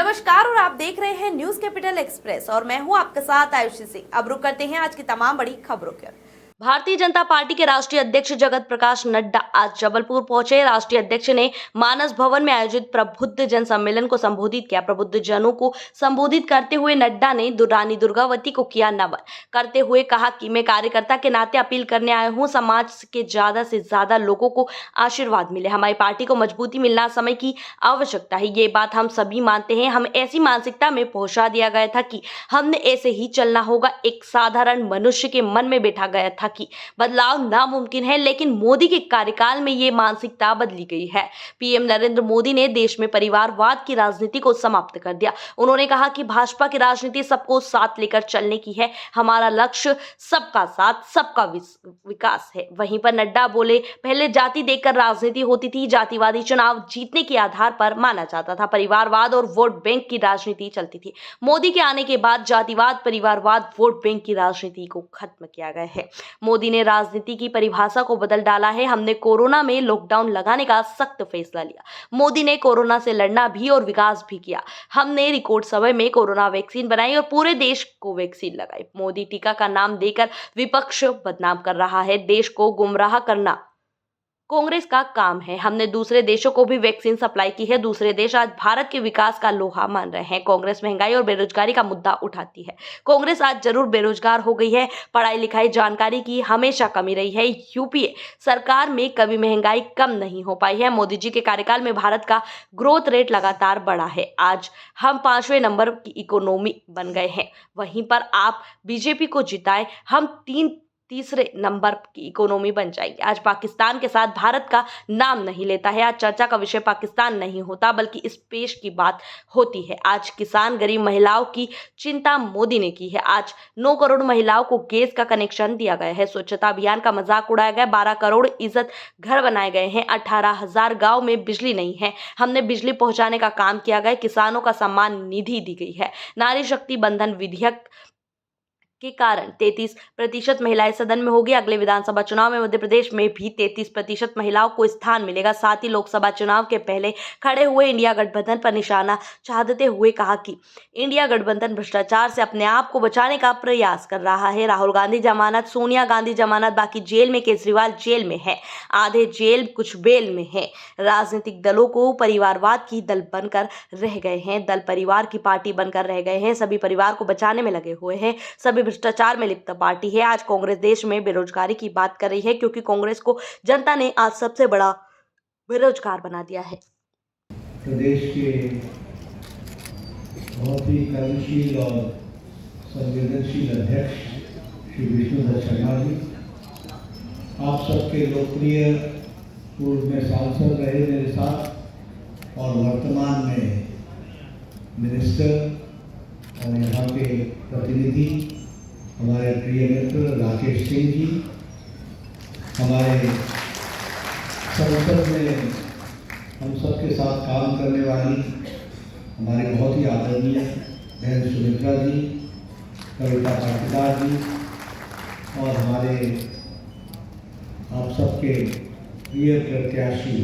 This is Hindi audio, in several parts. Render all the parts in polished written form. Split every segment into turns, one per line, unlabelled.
नमस्कार और आप देख रहे हैं न्यूज कैपिटल एक्सप्रेस और मैं हूं आपके साथ आयुषी सिंह। अब रुक करते हैं आज की तमाम बड़ी खबरों की ओर। भारतीय जनता पार्टी के राष्ट्रीय अध्यक्ष जगत प्रकाश नड्डा आज जबलपुर पहुंचे। राष्ट्रीय अध्यक्ष ने मानस भवन में आयोजित प्रबुद्ध जन सम्मेलन को संबोधित किया। प्रबुद्ध जनों को संबोधित करते हुए नड्डा ने रानी दुर्गावती को किया नमन करते हुए कहा कि मैं कार्यकर्ता के नाते अपील करने आया हूं, समाज के ज्यादा से ज्यादा लोगों को आशीर्वाद मिले। हमारी पार्टी को मजबूती मिलना समय की आवश्यकता है, ये बात हम सभी मानते हैं। हम ऐसी मानसिकता में पहुंचा दिया गया था कि हमने ऐसे ही चलना होगा। एक साधारण मनुष्य के मन में बैठा गया था कि बदलाव नामुमकिन है, लेकिन मोदी के कार्यकाल में ये मानसिकता बदली गई है। पीएम नरेंद्र मोदी ने देश में परिवारवाद की राजनीति को समाप्त कर दिया। उन्होंने कहा कि भाजपा की राजनीति सबको साथ लेकर चलने की है। हमारा लक्ष्य सबका साथ सबका विकास है। वहीं पर नड्डा बोले, पहले जाति देखकर राजनीति होती थी, जातिवादी चुनाव जीतने के आधार पर माना जाता था, परिवारवाद और वोट बैंक की राजनीति चलती थी। मोदी के आने के बाद जातिवाद, परिवारवाद, वोट बैंक की राजनीति को खत्म किया गया है। मोदी ने राजनीति की परिभाषा को बदल डाला है। हमने कोरोना में लॉकडाउन लगाने का सख्त फैसला लिया। मोदी ने कोरोना से लड़ना भी और विकास भी किया। हमने रिकॉर्ड समय में कोरोना वैक्सीन बनाई और पूरे देश को वैक्सीन लगाई। मोदी टीका का नाम देकर विपक्ष बदनाम कर रहा है। देश को गुमराह करना कांग्रेस का काम है। हमने दूसरे देशों को भी वैक्सीन सप्लाई की है। दूसरे देश आज भारत के विकास का लोहा मान रहे हैं। कांग्रेस महंगाई और बेरोजगारी का मुद्दा उठाती है। कांग्रेस आज जरूर बेरोजगार हो गई है। पढ़ाई लिखाई जानकारी की हमेशा कमी रही है। यूपीए सरकार में कभी महंगाई कम नहीं हो पाई है। मोदी जी के कार्यकाल में भारत का ग्रोथ रेट लगातार बढ़ा है। आज हम 5वें नंबर की इकोनॉमी बन गए हैं। वहीं पर आप बीजेपी को जिताए, हम तीसरे नंबर की इकोनॉमी बन जाएगी। आज पाकिस्तान के साथ भारत का नाम नहीं लेता है। आज चर्चा का विषय पाकिस्तान नहीं होता, बल्कि इस पेश की बात होती है। आज किसान, गरीब महिलाओं की चिंता मोदी ने की है। आज 9 करोड़ महिलाओं को गैस का कनेक्शन दिया गया है। स्वच्छता अभियान का मजाक उड़ाया गया। 12 करोड़ इज्जत घर बनाए गए हैं। 18,000 गाँव में बिजली नहीं है, हमने बिजली पहुंचाने का काम किया गया। किसानों का सम्मान निधि दी गई है। नारी शक्ति बंधन विधेयक के कारण 33% महिलाएं सदन में होगी। अगले विधानसभा चुनाव में मध्य प्रदेश में भी 33% महिलाओं को स्थान मिलेगा। साथ ही लोकसभा चुनाव के पहले खड़े हुए इंडिया गठबंधन पर निशाना साधते हुए कहा कि इंडिया गठबंधन भ्रष्टाचार से अपने आप को बचाने का प्रयास कर रहा है। राहुल गांधी जमानत, सोनिया गांधी जमानत, बाकी जेल में, केजरीवाल जेल में है, आधे जेल कुछ बेल में है। राजनीतिक दलों को परिवारवाद की दल बनकर रह गए हैं, दल परिवार की पार्टी बनकर रह गए हैं। सभी परिवार को बचाने में लगे हुए हैं। सभी भ्रष्टाचार में लिप्त पार्टी है। आज कांग्रेस देश में बेरोजगारी की बात कर रही है, क्योंकि कांग्रेस को जनता ने आज सबसे बड़ा बेरोजगार बना दिया है।
प्रदेश के बहुत ही कर्मशील और संवेदनशील अध्यक्ष श्री विष्णुदत्त शर्मा जी, आप सबके लोकप्रिय पूर्व में सांसद रहे मेरे साथ और वर्तमान में मिनिस्टर और यहाँ के प्रतिनिधि हमारे प्रिय मित्र राकेश सिंह जी, हमारे संसद में हम सबके साथ काम करने वाली हमारे बहुत ही आदरणीय बहन सुमित्रा जी, कविता पाटीदार जी और हमारे आप सबके प्रिय प्रत्याशी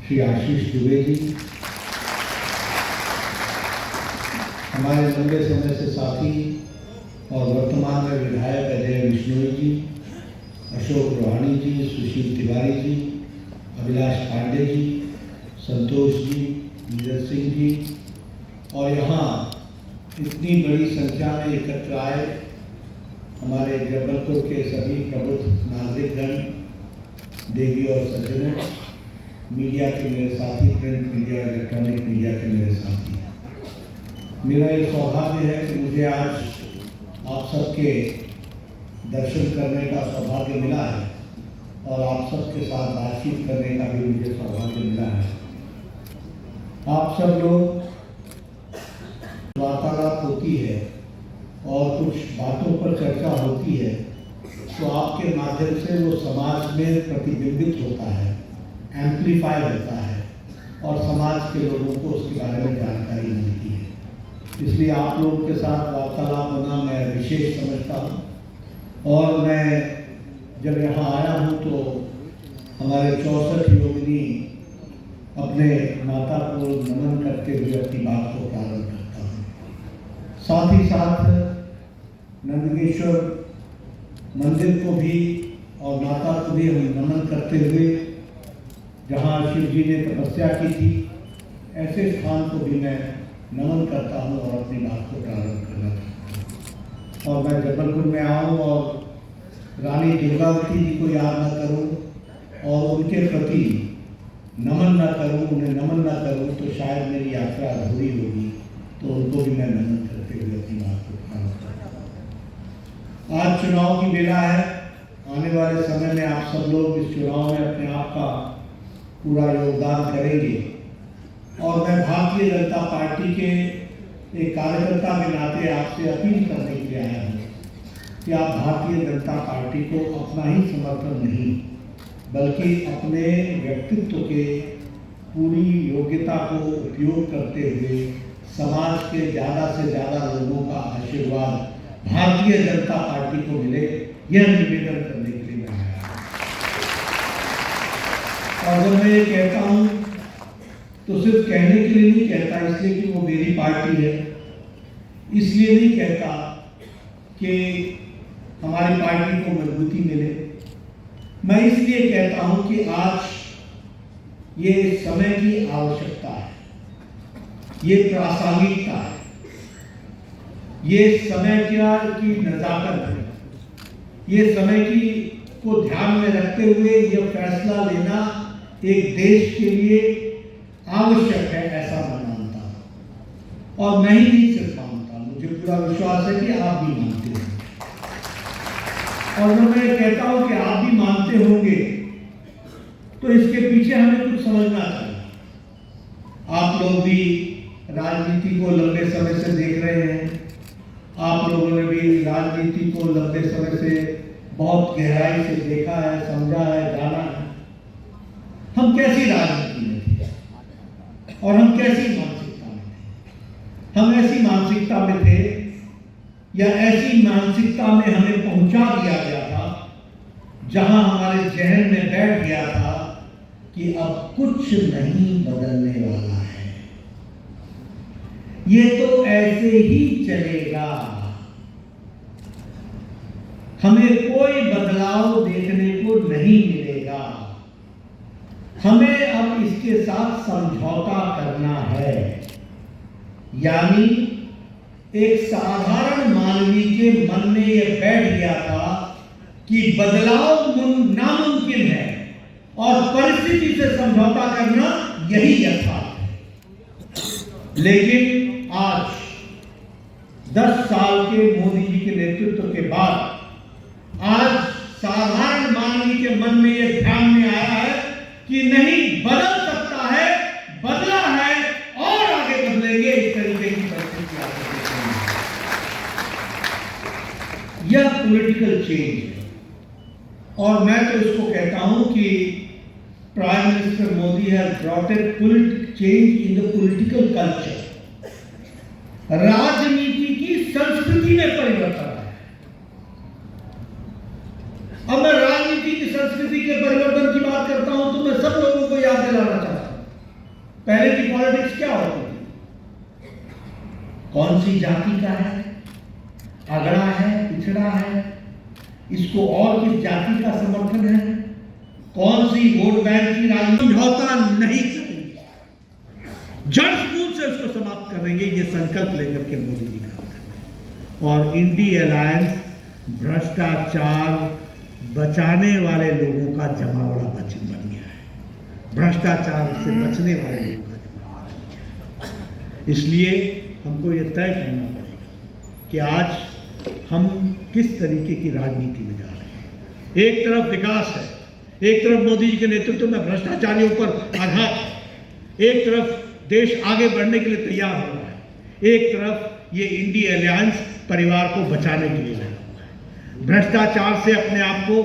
श्री आशीष दुबे जी, हमारे लंबे समय से साथी और वर्तमान में विधायक अजय विश्नोई जी, अशोक रोहानी जी, सुशील तिवारी जी, अभिलाष पांडे जी, संतोष जी, नीरज सिंह जी और यहाँ इतनी बड़ी संख्या में एकत्र आए हमारे जबलपुर के सभी प्रबुद्ध नागरिकगण, देवी और सज्जनों, मीडिया के मेरे साथी, प्रिंट मीडिया, इलेक्ट्रॉनिक मीडिया के मेरे साथी, मेरा ये सौभाग्य है कि मुझे आज आप सबके दर्शन करने का सौभाग्य मिला है और आप सबके साथ बातचीत करने का भी मुझे सौभाग्य मिला है। आप सब लोग वार्तालाप होती है और कुछ बातों पर चर्चा होती है, तो आपके माध्यम से वो समाज में प्रतिबिंबित होता है, एम्प्लीफाई होता है और समाज के लोगों को उसके बारे में जानकारी मिलती है। इसलिए आप लोगों के साथ वार्तालाप होना मैं विशेष समझता हूँ। और मैं जब यहाँ आया हूँ तो हमारे 64 योगिनी अपने माता को नमन करते हुए अपनी बात को प्रारंभ करता हूँ। साथ ही साथ नंदकेश्वर मंदिर को भी और माता को भी हम नमन करते हुए, जहाँ शिव जी ने तपस्या की थी, ऐसे स्थान को भी मैं नमन करता हूँ और अपनी बात को प्रारंभ करना चाहता हूँ। और मैं जबलपुर में आऊँ और रानी दुर्गावती जी को याद न करूँ और उनके प्रति नमन न करूँ, उन्हें नमन न करूँ, तो शायद मेरी यात्रा अधूरी होगी। तो उनको भी मैं नमन करते हुए अपनी बात को प्रारंभ करता हूँ। आज चुनाव की बेला है। आने वाले समय में आप सब लोग इस चुनाव में अपने आप का पूरा योगदान करेंगे और मैं भारतीय जनता पार्टी के एक कार्यकर्ता के नाते आपसे अपील करने के लिए आया हूँ कि आप भारतीय जनता पार्टी को अपना ही समर्थन नहीं, बल्कि अपने व्यक्तित्व के पूरी योग्यता को उपयोग करते हुए समाज के ज़्यादा से ज़्यादा लोगों का आशीर्वाद भारतीय जनता पार्टी को मिले, यह निवेदन करने के लिए मैं आया हूँ। और जब मैं ये कहता हूँ तो सिर्फ कहने के लिए नहीं कहता, इसलिए कि वो मेरी पार्टी है, इसलिए नहीं कहता कि हमारी पार्टी को मजबूती मिले। मैं इसलिए कहता हूं कि आज ये समय की आवश्यकता है, ये प्रासंगिकता है, ये समय की नजाकत है, ये समय की को ध्यान में रखते हुए यह फैसला लेना एक देश के लिए आवश्यक है, ऐसा मैं मानता हूं। और मैं ही नहीं सिर्फ मानता, मुझे पूरा विश्वास है कि आप भी मानते हैं। और जब मैं कहता हूं कि आप भी मानते होंगे, तो इसके पीछे हमें कुछ समझना चाहिए। आप लोग भी राजनीति को लंबे समय से देख रहे हैं, आप लोगों ने भी राजनीति को लंबे समय से बहुत गहराई से देखा है, समझा है, जाना है। हम कैसी राजनीति में थे और हम कैसी मानसिकता में थे? हम ऐसी मानसिकता में थे या ऐसी मानसिकता में हमें पहुंचा दिया गया था जहां हमारे जहन में बैठ गया था कि अब कुछ नहीं बदलने वाला है, ये तो ऐसे ही चलेगा, हमें कोई बदलाव देखने को नहीं मिलेगा, हमें अब इसके साथ समझौता करना है। यानी एक साधारण मानवी के मन में यह बैठ गया था कि बदलाव नामुमकिन है और परिस्थिति से समझौता करना यही यथार्थ है। लेकिन आज 10 साल के मोदी जी के नेतृत्व के बाद आज साधारण मानवी के मन में यह ध्यान में आया है कि नहीं, बदल सकता है, बदला है और आगे बदलेंगे। इस तरीके की परिस्थिति आ सकती है। यह पॉलिटिकल चेंज है और मैं तो इसको कहता हूं कि prime minister Modi has brought a change in the political culture. राजनीति की संस्कृति में परिवर्तन है। अब मैं राजनीति की संस्कृति के परिवर्तन की बात करता हूं तो मैं सब लोगों को याद दिलाना चाहता हूं, पहले की पॉलिटिक्स क्या होती थी? कौन सी जाति का है, अगड़ा है, पिछड़ा है, इसको और किस जाति का समर्थन है, कौन सी वोट बैंक की राजनीति, समझौता नहीं करेंगे, जड़ मूल से उसको समाप्त करेंगे, ये संकल्प लेकर के मोदी जी काम कर रहे हैं। और इंडी अलायंस भ्रष्टाचार बचाने वाले लोगों का जमावड़ा बन गया है, भ्रष्टाचार से बचने वाले लोगों का जमावड़ा बन गया है। इसलिए हमको ये तय करना पड़ेगा कि आज हम किस तरीके की राजनीति में जा रहे हैं। एक तरफ विकास है, एक तरफ मोदी जी के नेतृत्व में भ्रष्टाचारियों पर आघात है, एक तरफ देश आगे बढ़ने के लिए तैयार हो रहा है, एक तरफ ये इंडी अलायंस परिवार को बचाने के लिए लगा हुआ है, भ्रष्टाचार से अपने आप को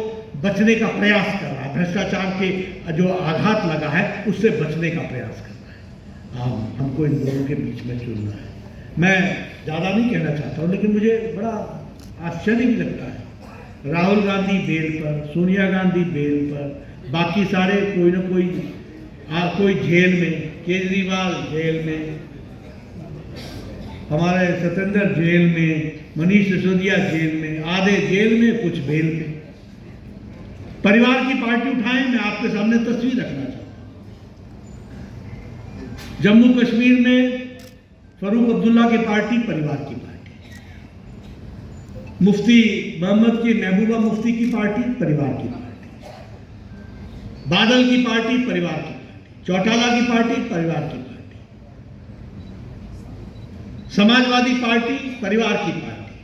बचने का प्रयास कर रहा है, भ्रष्टाचार के जो आघात लगा है उससे बचने का प्रयास कर रहा है। हमको इन दोनों के बीच में चुनना है। मैं ज़्यादा नहीं कहना चाहता हूँ, लेकिन मुझे बड़ा आश्चर्य भी लगता है, राहुल गांधी बेल पर, सोनिया गांधी बेल पर, बाकी सारे कोई ना कोई कोई जेल में, केजरीवाल जेल में, हमारे सत्येंद्र जेल में, मनीष सिसोदिया जेल में, आधे जेल में, कुछ बेल पे। परिवार की पार्टी उठाएं, मैं आपके सामने तस्वीर रखना चाहता हूं। जम्मू कश्मीर में फरूक अब्दुल्ला की पार्टी परिवार की पार्टी, मुफ्ती मोहम्मद की महबूबा मुफ्ती की पार्टी परिवार की पार्टी, बादल की पार्टी परिवार की पार्टी, चौटाला की पार्टी परिवार की पार्टी, समाजवादी पार्टी परिवार की पार्टी,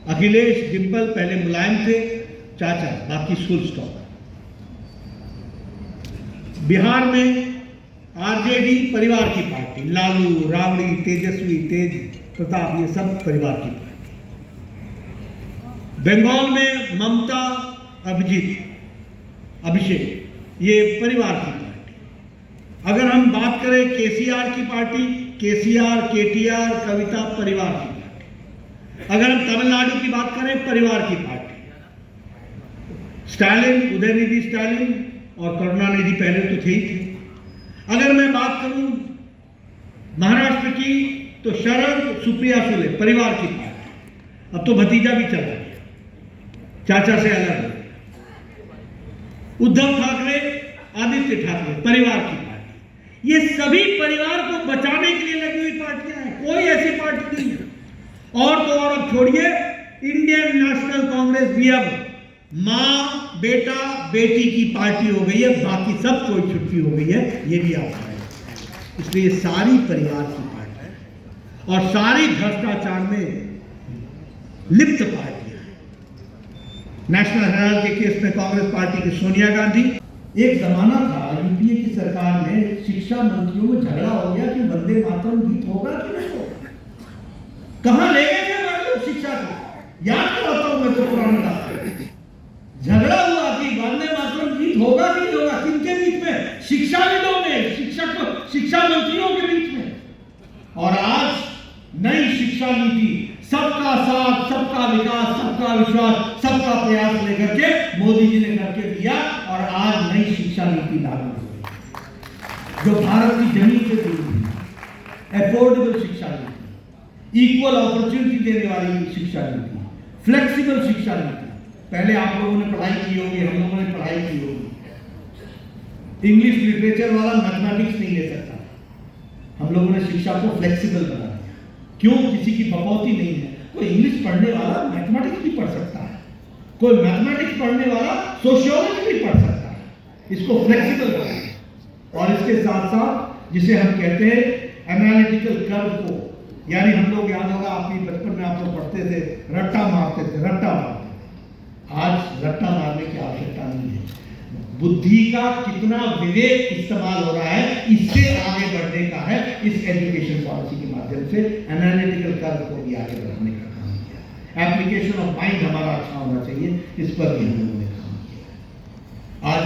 अखिलेश डिंपल पहले मुलायम थे, चाचा, बाकी फुल स्टॉप। बिहार में आरजेडी परिवार की पार्टी, लालू, राबड़ी, तेजस्वी, तेज प्रताप, ये सब परिवार की पार्टी। बंगाल में ममता, अभिषेक, ये परिवार की पार्टी। अगर हम बात करें केसीआर की पार्टी, केसीआर, केटीआर, कविता परिवार की पार्टी। अगर हम तमिलनाडु की बात करें, परिवार की पार्टी। स्टालिन, उदयनिधि स्टालिन और करुणानिधि पहले तो थे ही थे। अगर मैं बात करूं महाराष्ट्र की, तो शरद, सुप्रिया सुले परिवार की पार्टी। अब तो भतीजा भी चला गया, चाचा से अलग हो गया। उद्धव ठाकरे, आदित्य ठाकरे परिवार की पार्टी। ये सभी परिवार को बचाने के लिए लगी हुई पार्टियां हैं, कोई ऐसी पार्टी नहीं है। और तो और अब छोड़िए, इंडियन नेशनल कांग्रेस भी अब मां, बेटा, बेटी की पार्टी हो गई है, बाकी सब कोई छुट्टी हो गई है, ये भी आप जानें। इसलिए सारी परिवार की पार्टी है और सारी भ्रष्टाचार में लिप्त पार्टियां हैं। नेशनल हेराल्ड के केस में कांग्रेस पार्टी की सोनिया गांधी। एक जमाना था यूपीए की सरकार में शिक्षा मंत्रियों में झगड़ा हो गया कि वंदे मातरम गीत होगा कि नहीं होगा। कहां ले गए थे लोग शिक्षा को? याद कराता हूं मैं तो पुराना बात। झगड़ा हुआ कि वंदे मातरम गीत होगा कि नहीं होगा, किनके बीच में? शिक्षाविदों में, शिक्षा मंत्रियों के बीच में। और आज नई शिक्षा नीति, सबका साथ, सबका विकास, सबका विश्वास, सबका प्रयास लेकर के मोदी जी ने करके दिया और आज नई शिक्षा नीति लागू हुई, जो भारत की जमीन से जुड़ी है। अफोर्डेबल शिक्षा नीति, इक्वल अपॉर्चुनिटी देने वाली शिक्षा नीति, फ्लेक्सिबल शिक्षा नीति। पहले आप लोगों ने पढ़ाई की होगी, हम लोगों ने पढ़ाई की होगी। इंग्लिश लिटरेचर वाला मैथमेटिक्स नहीं ले सकता, हम लोगों ने शिक्षा को फ्लेक्सिबल बना दिया। क्यों? किसी की बकौती नहीं है। कोई इंग्लिश पढ़ने वाला मैथमेटिक्स भी पढ़ सकता है, कोई मैथमेटिक्स पढ़ने वाला सोशियोलॉजी भी पढ़ सकता है। इसको फ्लेक्सिबल बनाया। और इसके साथ साथ जिसे हम कहते हैं एनालिटिकल कर्व को, यानी हम लोग, याद होगा अपनी बचपन में आप लोग पढ़ते थे, रट्टा मारते थे, रट्टा मारते। आज रट्टा मारने की आवश्यकता नहीं है। बुद्धि का कितना विवेक इस्तेमाल हो रहा है, इससे आगे बढ़ने का है। इस एजुकेशन पॉलिसी के माध्यम से एनालिटिकल कर्व को भी आगे बढ़ाने का काम किया। एप्लीकेशन ऑफ माइंड हमारा अच्छा होना चाहिए, इस पर भी हम लोगों ने काम किया। आज